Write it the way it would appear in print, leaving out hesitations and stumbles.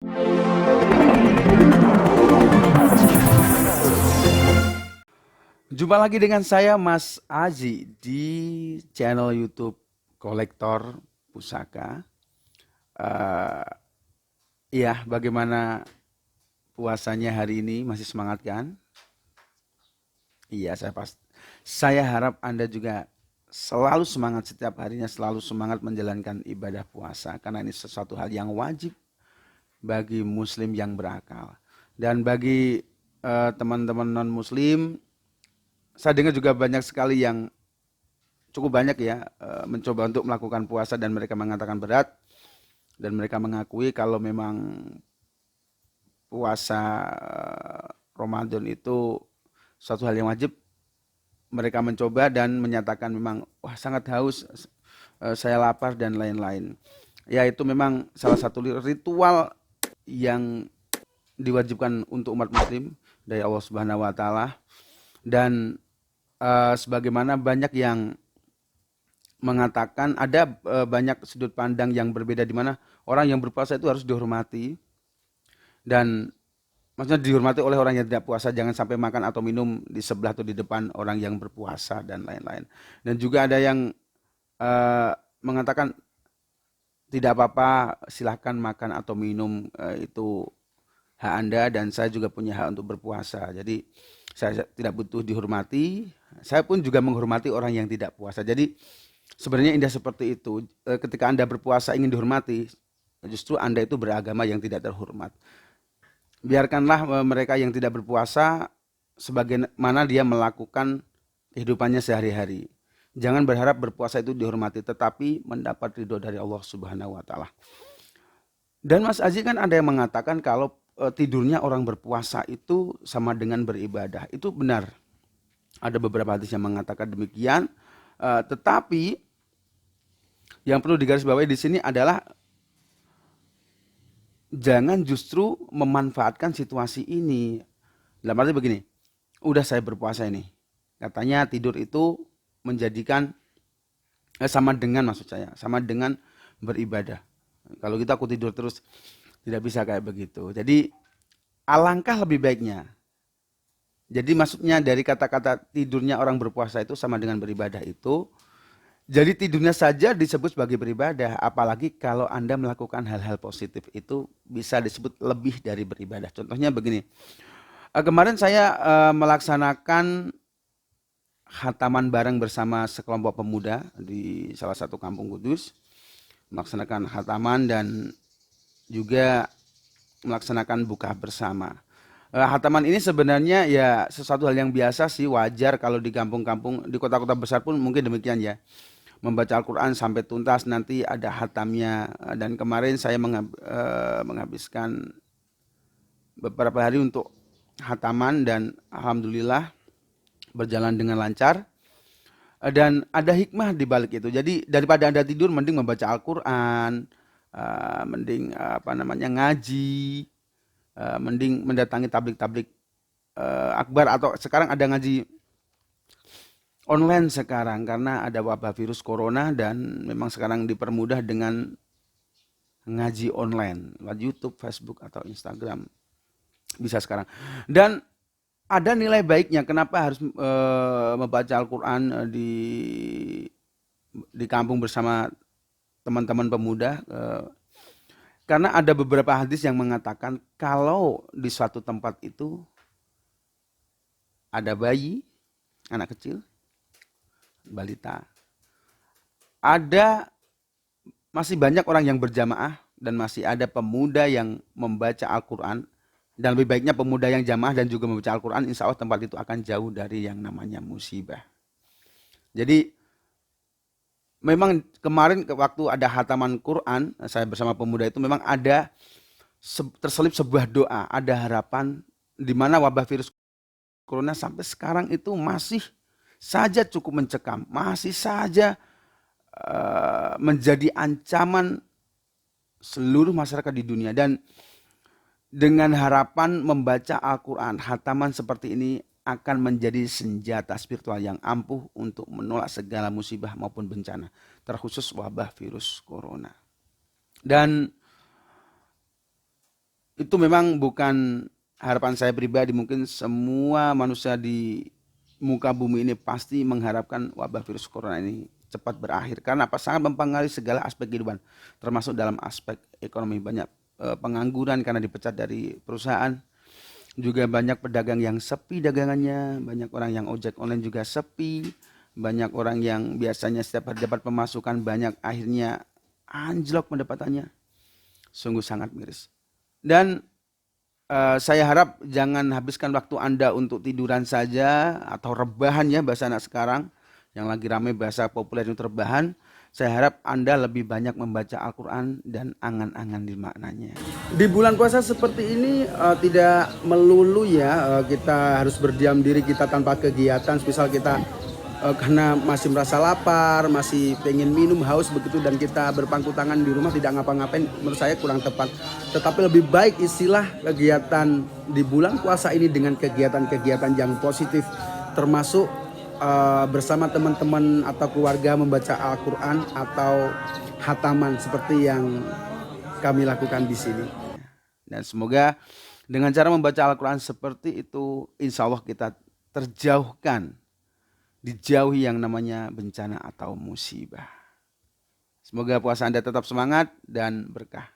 Jumpa lagi dengan saya Mas Aji di channel YouTube Kolektor Pusaka. Eh ya, bagaimana puasanya hari ini? Masih semangat kan? Iya, saya harap Anda juga selalu semangat setiap harinya, selalu semangat menjalankan ibadah puasa karena ini sesuatu hal yang wajib bagi muslim yang berakal. Dan bagi teman-teman non-muslim, saya dengar juga banyak sekali yang cukup banyak ya mencoba untuk melakukan puasa dan mereka mengatakan berat dan mereka mengakui kalau memang puasa Ramadan itu suatu hal yang wajib. Mereka mencoba dan menyatakan memang wah sangat haus, saya lapar dan lain-lain. Ya itu memang salah satu ritual yang diwajibkan untuk umat muslim dari Allah Subhanahu wa taala dan sebagaimana banyak yang mengatakan ada banyak sudut pandang yang berbeda di mana orang yang berpuasa itu harus dihormati dan maksudnya dihormati oleh orang yang tidak puasa, jangan sampai makan atau minum di sebelah atau di depan orang yang berpuasa dan lain-lain. Dan juga ada yang mengatakan tidak apa-apa, silahkan makan atau minum, itu hak Anda dan saya juga punya hak untuk berpuasa. Jadi saya tidak butuh dihormati, saya pun juga menghormati orang yang tidak puasa. Jadi sebenarnya indah seperti itu. Ketika Anda berpuasa ingin dihormati, justru Anda itu beragama yang tidak terhormat. Biarkanlah mereka yang tidak berpuasa sebagaimana dia melakukan kehidupannya sehari-hari. Jangan berharap berpuasa itu dihormati, tetapi mendapat ridho dari Allah Subhanahu wa taala. Dan Mas Aji kan ada yang mengatakan kalau tidurnya orang berpuasa itu sama dengan beribadah. Itu benar. Ada beberapa hadis yang mengatakan demikian. Tetapi yang perlu digarisbawahi di sini adalah jangan justru memanfaatkan situasi ini. Dalam arti begini, udah saya berpuasa ini. Katanya tidur itu menjadikan sama dengan maksud saya, sama dengan beribadah. Kalau kita aku tidur terus tidak bisa kayak begitu. Jadi alangkah lebih baiknya. Jadi maksudnya dari kata-kata tidurnya orang berpuasa itu sama dengan beribadah itu. Jadi tidurnya saja disebut sebagai beribadah. Apalagi kalau Anda melakukan hal-hal positif itu bisa disebut lebih dari beribadah. Contohnya begini. Kemarin saya melaksanakan khataman bareng bersama sekelompok pemuda di salah satu kampung Kudus. Melaksanakan khataman dan juga melaksanakan buka bersama. Khataman ini sebenarnya ya sesuatu hal yang biasa sih, wajar kalau di kampung-kampung, di kota-kota besar pun mungkin demikian ya. Membaca Al-Quran sampai tuntas nanti ada khatamnya. Dan kemarin saya menghabiskan beberapa hari untuk khataman dan alhamdulillah berjalan dengan lancar. Dan ada hikmah di balik itu. Jadi daripada Anda tidur mending membaca Al-Quran, mending ngaji, mending mendatangi tablik-tablik akbar atau sekarang ada ngaji online sekarang karena ada wabah virus corona dan memang sekarang dipermudah dengan ngaji online lewat YouTube, Facebook atau Instagram bisa sekarang. Dan ada nilai baiknya kenapa harus membaca Al-Quran di kampung bersama teman-teman pemuda. Karena ada beberapa hadis yang mengatakan kalau di suatu tempat itu ada bayi, anak kecil, balita, ada masih banyak orang yang berjamaah dan masih ada pemuda yang membaca Al-Quran. Dan lebih baiknya pemuda yang jamaah dan juga membaca Al-Quran, insya Allah tempat itu akan jauh dari yang namanya musibah. Jadi memang kemarin waktu ada khataman Quran, saya bersama pemuda itu memang ada terselip sebuah doa, ada harapan di mana wabah virus corona sampai sekarang itu masih saja cukup mencekam, masih saja menjadi ancaman seluruh masyarakat di dunia. Dan dengan harapan membaca Al-Quran, khataman seperti ini akan menjadi senjata spiritual yang ampuh untuk menolak segala musibah maupun bencana, terkhusus wabah virus corona. Dan itu memang bukan harapan saya pribadi, mungkin semua manusia di muka bumi ini pasti mengharapkan wabah virus corona ini cepat berakhir. Karena apa? Sangat mempengaruhi segala aspek kehidupan, termasuk dalam aspek ekonomi. Banyak pengangguran karena dipecat dari perusahaan, juga banyak pedagang yang sepi dagangannya, banyak orang yang ojek online juga sepi, banyak orang yang biasanya setiap hari dapat pemasukan banyak, akhirnya anjlok pendapatannya. Sungguh sangat miris. Dan saya harap jangan habiskan waktu Anda untuk tiduran saja atau rebahan ya, bahasa anak sekarang yang lagi ramai bahasa populer itu rebahan. Saya harap Anda lebih banyak membaca Al-Quran dan angan-angan di maknanya. Di bulan puasa seperti ini tidak melulu ya kita harus berdiam diri kita tanpa kegiatan. Misal kita karena masih merasa lapar, masih pengen minum, haus begitu, dan kita berpangku tangan di rumah tidak ngapa-ngapain, menurut saya kurang tepat. Tetapi lebih baik istilah kegiatan di bulan puasa ini dengan kegiatan-kegiatan yang positif, termasuk bersama teman-teman atau keluarga membaca Al-Quran atau hataman seperti yang kami lakukan di sini. Dan semoga dengan cara membaca Al-Quran seperti itu, insya Allah kita terjauhkan, dijauhi yang namanya bencana atau musibah. Semoga puasa Anda tetap semangat dan berkah.